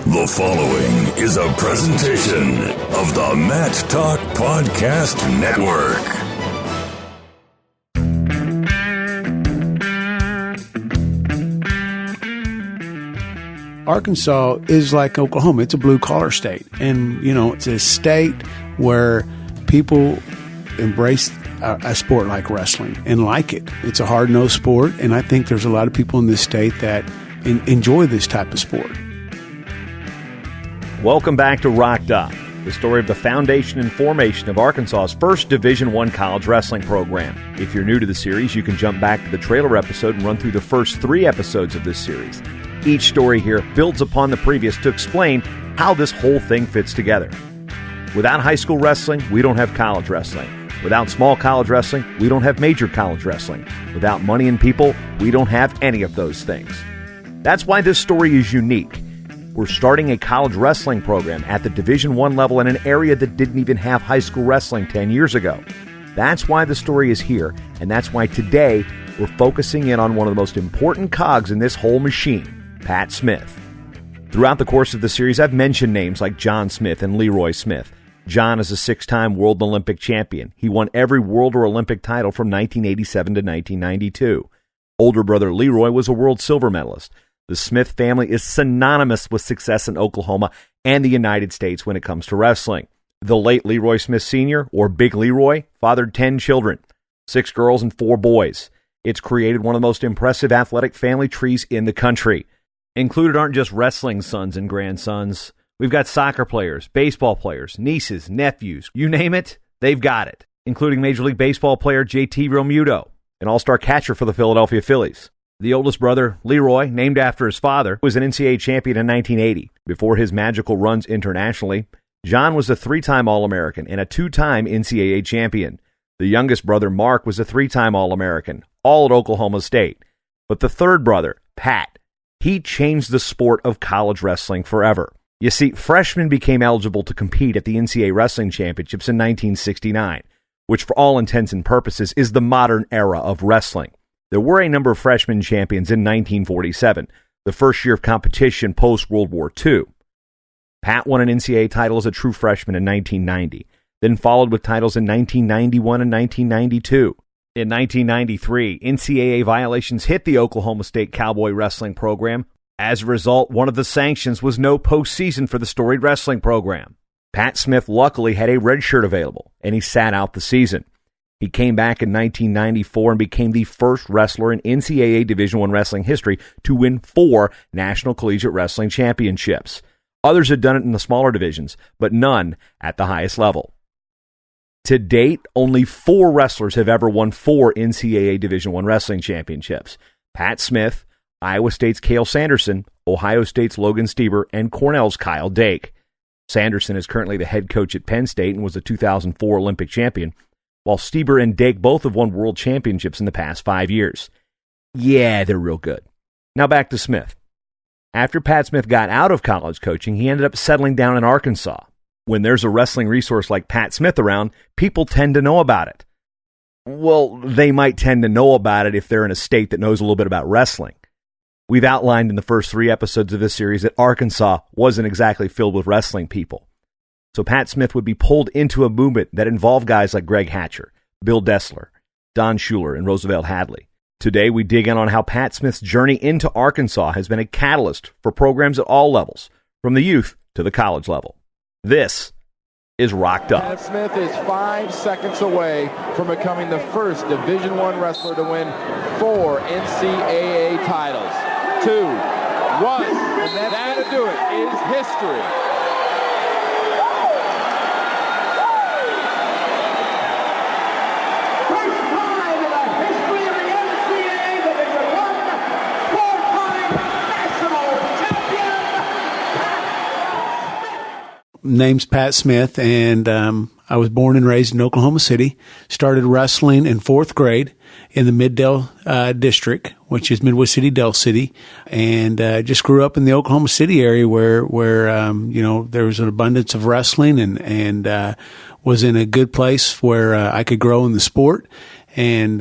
The following is a presentation of the Matt Talk Podcast Network. Arkansas is like Oklahoma. It's a blue-collar state. And, it's a state where people embrace a sport like wrestling and like it. It's a hard-nosed sport, and I think there's a lot of people in this state that enjoy this type of sport. Welcome back to Rocked Up, the story of the foundation and formation of Arkansas's first Division I college wrestling program. If you're new to the series, you can jump back to the trailer episode and run through the first 3 episodes of this series. Each story here builds upon the previous to explain how this whole thing fits together. Without high school wrestling, we don't have college wrestling. Without small college wrestling, we don't have major college wrestling. Without money and people, we don't have any of those things. That's why this story is unique. We're starting a college wrestling program at the Division I level in an area that didn't even have high school wrestling 10 years ago. That's why the story is here, and that's why today we're focusing in on one of the most important cogs in this whole machine, Pat Smith. Throughout the course of the series, I've mentioned names like John Smith and Leroy Smith. John is a 6-time World Olympic champion. He won every World or Olympic title from 1987 to 1992. Older brother Leroy was a world silver medalist. The Smith family is synonymous with success in Oklahoma and the United States when it comes to wrestling. The late Leroy Smith Sr., or Big Leroy, fathered 10 children, 6 girls and 4 boys. It's created one of the most impressive athletic family trees in the country. Included aren't just wrestling sons and grandsons. We've got soccer players, baseball players, nieces, nephews, you name it, they've got it, including Major League Baseball player JT Realmuto, an all-star catcher for the Philadelphia Phillies. The oldest brother, Leroy, named after his father, was an NCAA champion in 1980. Before his magical runs internationally, John was a 3-time All-American and a 2-time NCAA champion. The youngest brother, Mark, was a 3-time All-American, all at Oklahoma State. But the third brother, Pat, he changed the sport of college wrestling forever. You see, freshmen became eligible to compete at the NCAA Wrestling Championships in 1969, which for all intents and purposes is the modern era of wrestling. There were a number of freshman champions in 1947, the first year of competition post-World War II. Pat won an NCAA title as a true freshman in 1990, then followed with titles in 1991 and 1992. In 1993, NCAA violations hit the Oklahoma State Cowboy Wrestling program. As a result, one of the sanctions was no postseason for the storied wrestling program. Pat Smith luckily had a red shirt available, and he sat out the season. He came back in 1994 and became the first wrestler in NCAA Division I wrestling history to win 4 National Collegiate Wrestling Championships. Others had done it in the smaller divisions, but none at the highest level. To date, only 4 wrestlers have ever won 4 NCAA Division I wrestling championships. Pat Smith, Iowa State's Cale Sanderson, Ohio State's Logan Stieber, and Cornell's Kyle Dake. Sanderson is currently the head coach at Penn State and was a 2004 Olympic champion, while Stieber and Dake both have won world championships in the past 5 years. Yeah, they're real good. Now back to Smith. After Pat Smith got out of college coaching, he ended up settling down in Arkansas. When there's a wrestling resource like Pat Smith around, people tend to know about it. Well, they might tend to know about it if they're in a state that knows a little bit about wrestling. We've outlined in the first 3 episodes of this series that Arkansas wasn't exactly filled with wrestling people. So Pat Smith would be pulled into a movement that involved guys like Greg Hatcher, Bill Dessler, Don Schuler, and Roosevelt Hadley. Today, we dig in on how Pat Smith's journey into Arkansas has been a catalyst for programs at all levels, from the youth to the college level. This is Rocked Up. Pat Smith is 5 seconds away from becoming the first Division I wrestler to win 4 NCAA titles. 2, 1, and that's going to do it. Is history. First time in the history of the NCAA that has won 4-time national champion. Name's Pat Smith, and I was born and raised in Oklahoma City. Started wrestling in 4th grade in the Mid-Del district, which is Midwest City, Del City, and just grew up in the Oklahoma City area where there was an abundance of wrestling, and was in a good place where I could grow in the sport, and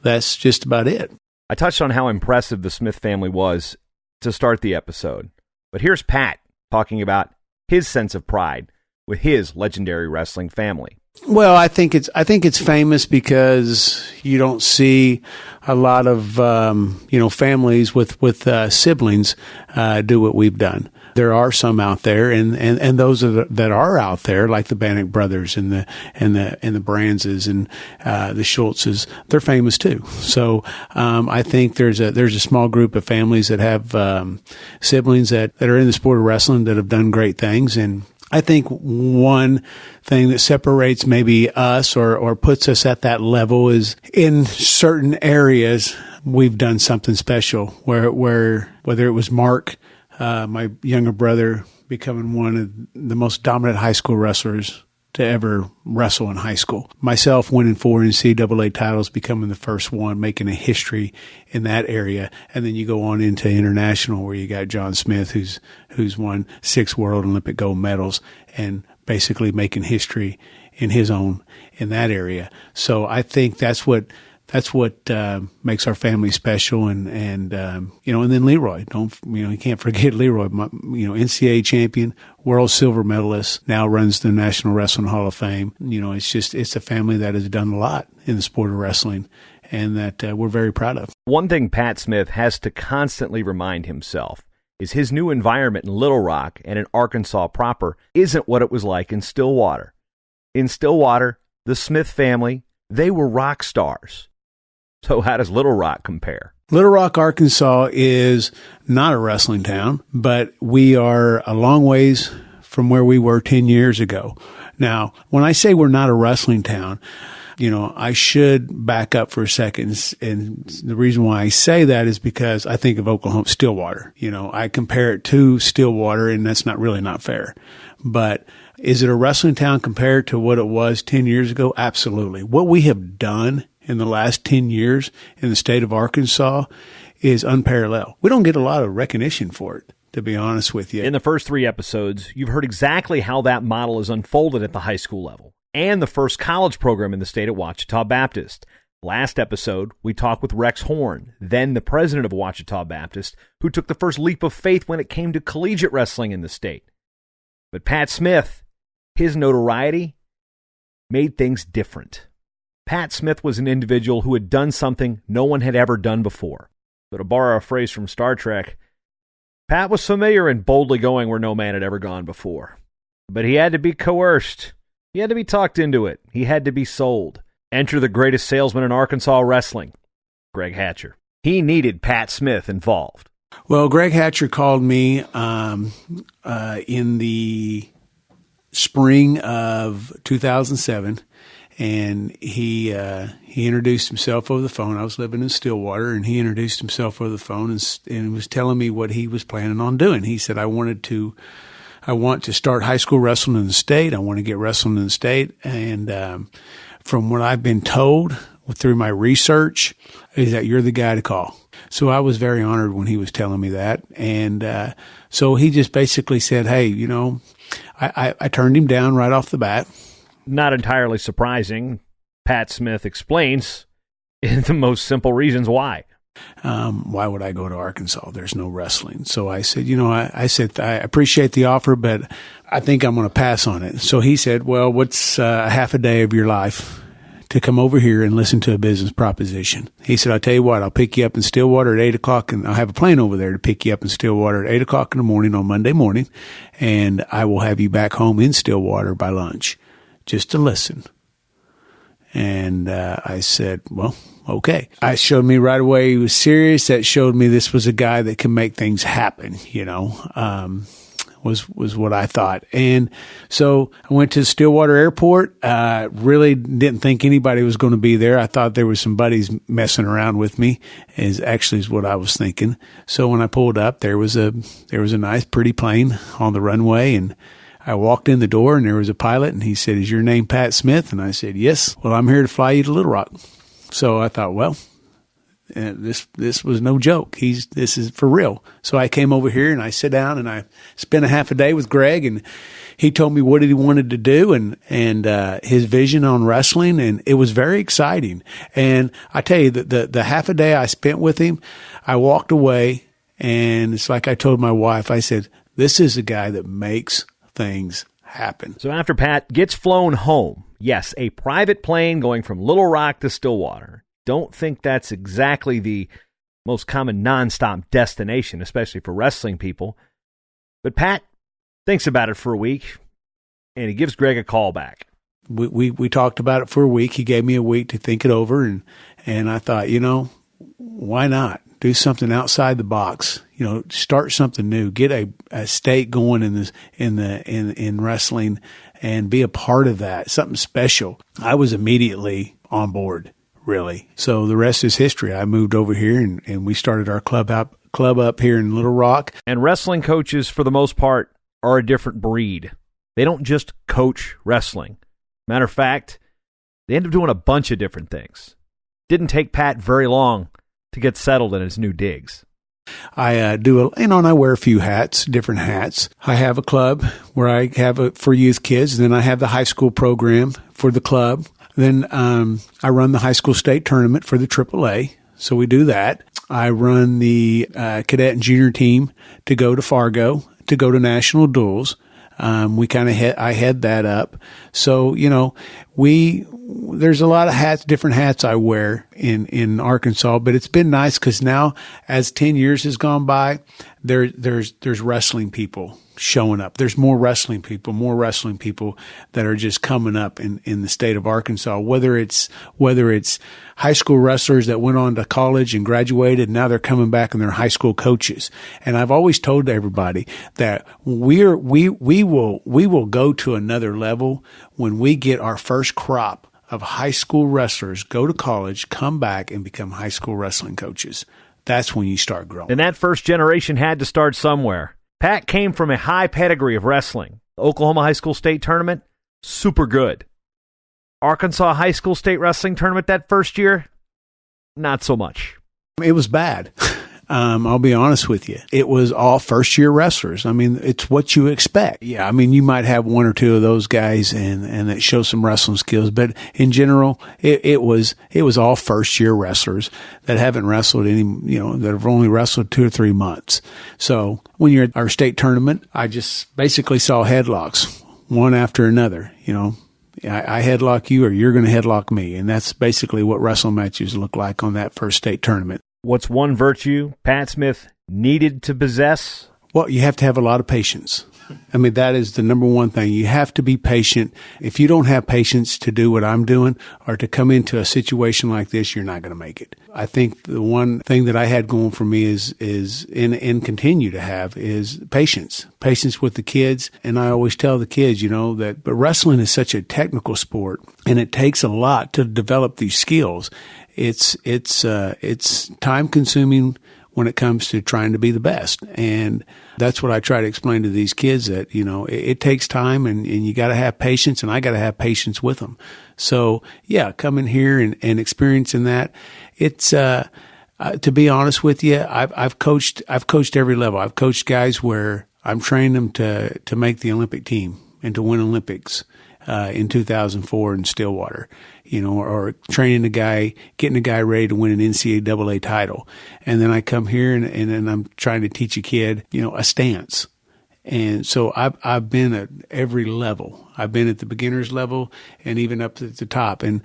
that's just about it. I touched on how impressive the Smith family was to start the episode, but here's Pat talking about his sense of pride with his legendary wrestling family. Well, I think it's famous because you don't see a lot of families with siblings do what we've done. There are some out there, and those that are out there, like the Bannock brothers and the Branzes and the Schultzes, they're famous too. So I think there's a small group of families that have siblings that are in the sport of wrestling that have done great things. And I think one thing that separates maybe us or puts us at that level is in certain areas we've done something special where whether it was Mark, my younger brother, becoming one of the most dominant high school wrestlers to ever wrestle in high school. Myself winning 4 NCAA titles, becoming the first one, making a history in that area. And then you go on into international where you got John Smith, who's won 6 World Olympic gold medals and basically making history in his own, in that area. So I think that's what makes our family special, and then Leroy. You can't forget Leroy. NCAA champion, world silver medalist, now runs the National Wrestling Hall of Fame. It's a family that has done a lot in the sport of wrestling, and that we're very proud of. One thing Pat Smith has to constantly remind himself is his new environment in Little Rock and in Arkansas proper isn't what it was like in Stillwater. In Stillwater, the Smith family, they were rock stars. So how does Little Rock compare? Little Rock, Arkansas is not a wrestling town, but we are a long ways from where we were 10 years ago. Now, when I say we're not a wrestling town, I should back up for a second. And the reason why I say that is because I think of Oklahoma, Stillwater. I compare it to Stillwater, and that's not fair. But is it a wrestling town compared to what it was 10 years ago? Absolutely. What we have done in the last 10 years in the state of Arkansas is unparalleled. We don't get a lot of recognition for it, to be honest with you. In the first 3 episodes, you've heard exactly how that model is unfolded at the high school level and the first college program in the state at Ouachita Baptist. Last episode, we talked with Rex Horn, then the president of Ouachita Baptist, who took the first leap of faith when it came to collegiate wrestling in the state. But Pat Smith, his notoriety made things different. Pat Smith was an individual who had done something no one had ever done before. So to borrow a phrase from Star Trek, Pat was familiar and boldly going where no man had ever gone before. But he had to be coerced. He had to be talked into it. He had to be sold. Enter the greatest salesman in Arkansas wrestling, Greg Hatcher. He needed Pat Smith involved. Well, Greg Hatcher called me in the spring of 2007. And he introduced himself over the phone. I was living in Stillwater, and he introduced himself over the phone and was telling me what he was planning on doing. He said, I want to start high school wrestling in the state. I want to get wrestling in the state. And from what I've been told through my research is that you're the guy to call. So I was very honored when he was telling me that. And so he just basically said, hey, I turned him down right off the bat. Not entirely surprising. Pat Smith explains the most simple reasons why. Why would I go to Arkansas? There's no wrestling. So I said, I appreciate the offer, but I think I'm going to pass on it. So he said, well, what's a half a day of your life to come over here and listen to a business proposition? He said, I'll tell you what, I'll pick you up in Stillwater at 8 o'clock, and I'll have a plane over there to pick you up in Stillwater at 8 o'clock in the morning on Monday morning, and I will have you back home in Stillwater by lunch, just to listen. And I said, well, okay. I showed me right away he was serious. That showed me this was a guy that can make things happen, was what I thought. And so I went to Stillwater Airport. Really didn't think anybody was going to be there. I thought there was some buddies messing around with me, is what I was thinking. So when I pulled up, there was a nice, pretty plane on the runway, and I walked in the door, and there was a pilot, and he said, is your name Pat Smith? And I said, yes. Well, I'm here to fly you to Little Rock. So I thought, well, this was no joke. This is for real. So I came over here, and I sat down, and I spent a half a day with Greg, and he told me what he wanted to do and his vision on wrestling, and it was very exciting. And I tell you, the half a day I spent with him, I walked away, and it's like I told my wife, I said, This is a guy that makes things happen. So after Pat gets flown home, yes, a private plane going from Little Rock to Stillwater. Don't think that's exactly the most common nonstop destination, especially for wrestling people. But Pat thinks about it for a week, and he gives Greg a call back. We talked about it for a week. He gave me a week to think it over, and I thought, why not do something outside the box? Start something new. Get a stake going in wrestling, and be a part of that. Something special. I was immediately on board, really. So the rest is history. I moved over here, and we started our club up here in Little Rock. And wrestling coaches, for the most part, are a different breed. They don't just coach wrestling. Matter of fact, they end up doing a bunch of different things. Didn't take Pat very long to get settled in his new digs. I and I wear a few hats, different hats. I have a club where I have it for youth kids. And then I have the high school program for the club. Then I run the high school state tournament for the AAA. So we do that. I run the cadet and junior team to go to Fargo, to go to national duels. I head that up. So, there's a lot of hats, different hats I wear in Arkansas, but it's been nice because now as 10 years has gone by, there's wrestling people showing up. There's more wrestling people that are just coming up in the state of Arkansas, whether it's high school wrestlers that went on to college and graduated, and now they're coming back and they're high school coaches. And I've always told everybody that we will go to another level when we get our first crop of high school wrestlers go to college, come back and become high school wrestling coaches. That's when you start growing. And that first generation had to start somewhere. Pat came from a high pedigree of wrestling. The Oklahoma High School State Tournament, super good. Arkansas High School State Wrestling Tournament that first year, not so much. It was bad. I'll be honest with you. It was all first-year wrestlers. I mean, it's what you expect. Yeah, I mean, you might have one or two of those guys and that show some wrestling skills, but in general, it was all first-year wrestlers that haven't wrestled that have only wrestled 2 or 3 months. So when you're at our state tournament, I just basically saw headlocks, one after another. I headlock you or you're going to headlock me, and that's basically what wrestling matches look like on that first state tournament. What's one virtue Pat Smith needed to possess? Well, you have to have a lot of patience. I mean, that is the number one thing. You have to be patient. If you don't have patience to do what I'm doing or to come into a situation like this, you're not going to make it. I think the one thing that I had going for me is and continue to have is patience with the kids. And I always tell the kids, but wrestling is such a technical sport and it takes a lot to develop these skills. It's time consuming when it comes to trying to be the best. And that's what I try to explain to these kids, that, it takes time and you got to have patience, and I got to have patience with them. So yeah, coming here and experiencing that, it's, to be honest with you, I've coached every level. I've coached guys where I'm training them to make the Olympic team and to win Olympics, in 2004 in Stillwater, or training a guy, getting a guy ready to win an NCAA title. And then I come here and then I'm trying to teach a kid, a stance. And so I've been at every level. I've been at the beginner's level and even up to the top. And,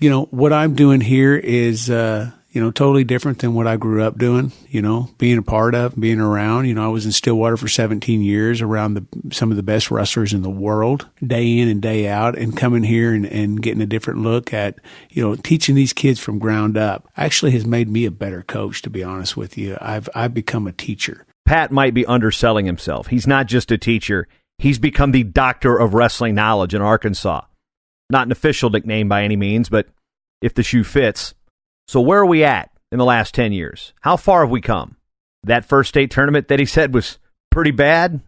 what I'm doing here is, totally different than what I grew up doing, being a part of, being around. I was in Stillwater for 17 years around some of the best wrestlers in the world, day in and day out, and coming here and getting a different look at, teaching these kids from ground up actually has made me a better coach, to be honest with you. I've become a teacher. Pat might be underselling himself. He's not just a teacher. He's become the doctor of wrestling knowledge in Arkansas. Not an official nickname by any means, but if the shoe fits. So where are we at in the last 10 years? How far have we come? That first state tournament that he said was pretty bad?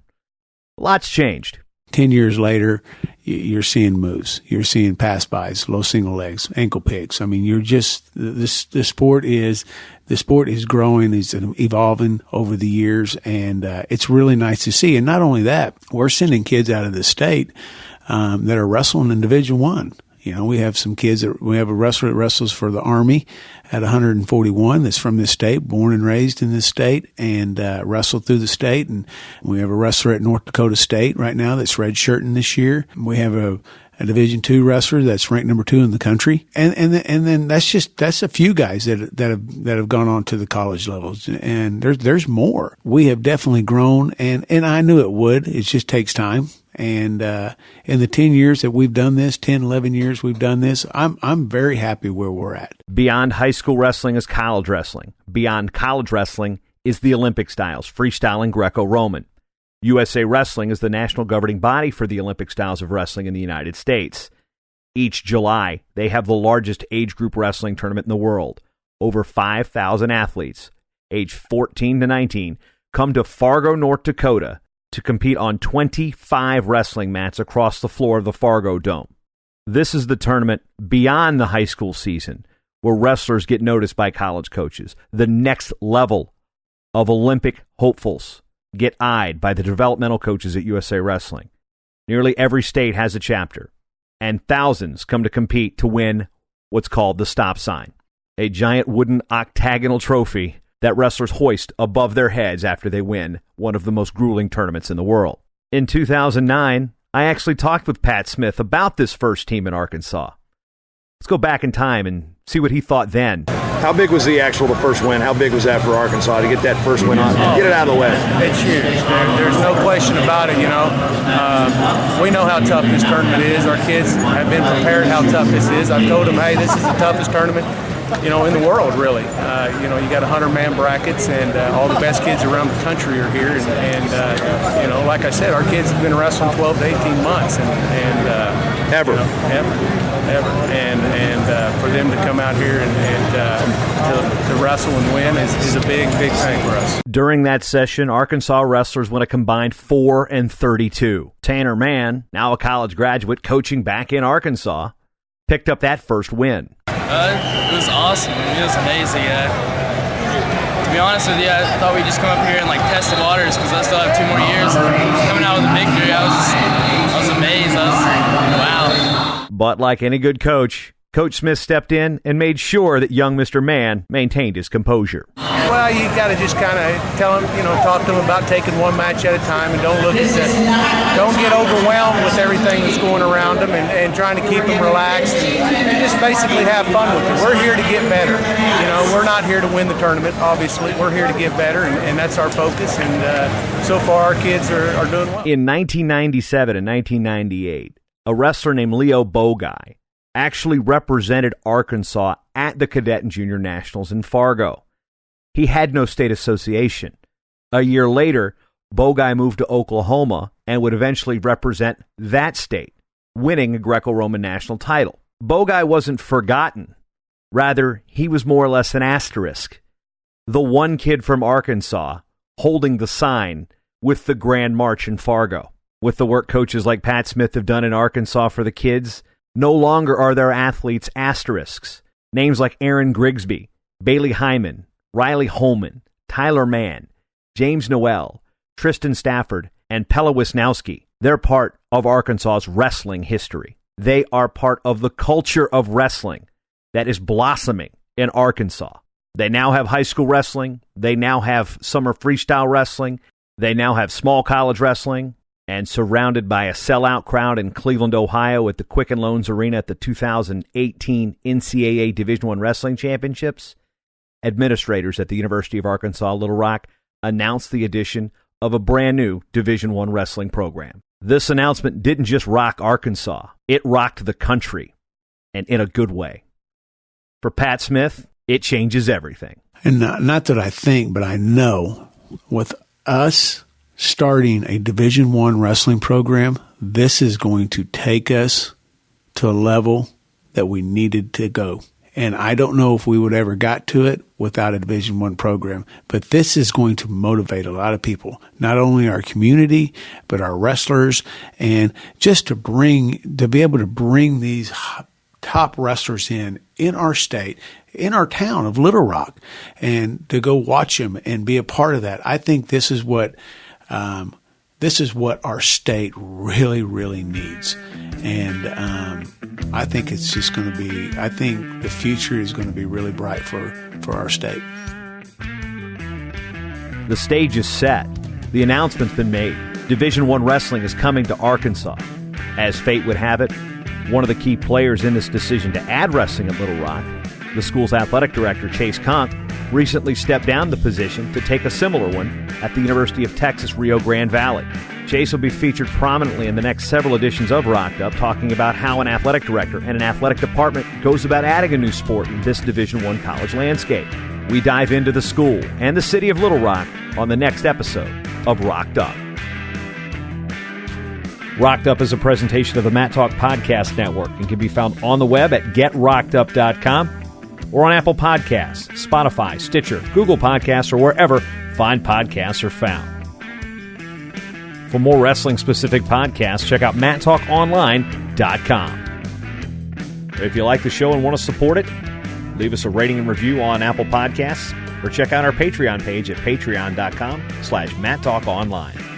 Lots changed. 10 years later, you're seeing moves. You're seeing pass-bys, low single legs, ankle picks. I mean, the sport is growing, is evolving over the years, and it's really nice to see. And not only that, we're sending kids out of the state that are wrestling in Division I. You know, we have some kids we have a wrestler that wrestles for the Army at 141 that's from this state, born and raised in this state, and wrestled through the state. And we have a wrestler at North Dakota State right now that's redshirting this year. We have a Division II wrestler that's ranked number 2 in the country, and then that's a few guys that have gone on to the college levels, and there's more. We have definitely grown, and I knew it would. It just takes time. And in the 10 years that we've done this, 10, 11 years we've done this, I'm very happy where we're at. Beyond high school wrestling is college wrestling. Beyond college wrestling is the Olympic styles, freestyle and Greco-Roman. USA Wrestling is the national governing body for the Olympic styles of wrestling in the United States. Each July, they have the largest age group wrestling tournament in the world. Over 5,000 athletes, aged 14 to 19, come to Fargo, North Dakota to compete on 25 wrestling mats across the floor of the Fargo Dome. This is the tournament beyond the high school season, where wrestlers get noticed by college coaches. The next level of Olympic hopefuls get eyed by the developmental coaches at USA Wrestling. Nearly every state has a chapter, and thousands come to compete to win what's called the stop sign, a giant wooden octagonal trophy that wrestlers hoist above their heads after they win one of the most grueling tournaments in the world. In 2009, I actually talked with Pat Smith about this first team in Arkansas. Let's go back in time and see what he thought then. How big was the first win? How big was that for Arkansas to get that first win on? Get it out of the way. It's huge. There's no question about it, you know. We know how tough this tournament is. Our kids have been prepared how tough this is. I've told them, hey, this is the toughest tournament, you know, in the world, really. You know, you got 100-man brackets, and all the best kids around the country are here. And you know, like I said, our kids have been wrestling 12 to 18 months. Ever. You know, ever. And for them to come out here and to wrestle and win is a big thing for us. During that session, Arkansas wrestlers went a combined 4-32. Tanner Mann, now a college graduate coaching back in Arkansas, picked up that first win. It was awesome. It was amazing. To be honest with you, I thought we'd just come up here and test the waters because I still have 2 more years. And coming out with a victory, I was amazed. Wow. But like any good coach, Coach Smith stepped in and made sure that young Mr. Mann maintained his composure. Well, you got to just kind of tell them, you know, talk to them about taking one match at a time, and don't get overwhelmed with everything that's going around them, and trying to keep them relaxed and just basically have fun with it. We're here to get better. You know, we're not here to win the tournament, obviously. We're here to get better, and that's our focus. And so far, our kids are doing well. In 1997 and 1998, a wrestler named Leo Bogai actually represented Arkansas at the Cadet and Junior Nationals in Fargo. He had no state association. A year later, Bogai moved to Oklahoma and would eventually represent that state, winning a Greco-Roman national title. Bogai wasn't forgotten. Rather, he was more or less an asterisk. The one kid from Arkansas holding the sign with the Grand March in Fargo. With the work coaches like Pat Smith have done in Arkansas for the kids, no longer are there athletes asterisks. Names like Aaron Grigsby, Bailey Hyman, Riley Holman, Tyler Mann, James Noel, Tristan Stafford, and Pella Wisnowski. They're part of Arkansas's wrestling history. They are part of the culture of wrestling that is blossoming in Arkansas. They now have high school wrestling. They now have summer freestyle wrestling. They now have small college wrestling. And surrounded by a sellout crowd in Cleveland, Ohio at the Quicken Loans Arena at the 2018 NCAA Division I Wrestling Championships, administrators at the University of Arkansas Little Rock announced the addition of a brand new Division I wrestling program. This announcement didn't just rock Arkansas, it rocked the country, and in a good way. For Pat Smith, it changes everything. And not that I think, but I know with us starting a Division I wrestling program, this is going to take us to a level that we needed to go. And I don't know if we would ever got to it without a Division I program, but this is going to motivate a lot of people, not only our community, but our wrestlers, and just to be able to bring these top wrestlers in our state, in our town of Little Rock, and to go watch them and be a part of that. I think this is what our state really, really needs. And I think it's just going to be, I think the future is going to be really bright for our state. The stage is set. The announcement's been made. Division I wrestling is coming to Arkansas. As fate would have it, one of the key players in this decision to add wrestling at Little Rock, the school's athletic director, Chase Conk, recently stepped down the position to take a similar one at the University of Texas, Rio Grande Valley. Chase will be featured prominently in the next several editions of Rocked Up, talking about how an athletic director and an athletic department goes about adding a new sport in this Division I college landscape. We dive into the school and the city of Little Rock on the next episode of Rocked Up. Rocked Up is a presentation of the Matt Talk Podcast Network and can be found on the web at getrockedup.com or on Apple Podcasts, Spotify, Stitcher, Google Podcasts, or wherever fine podcasts are found. For more wrestling-specific podcasts, check out MattTalkOnline.com. If you like the show and want to support it, leave us a rating and review on Apple Podcasts or check out our Patreon page at patreon.com/MattTalkOnline.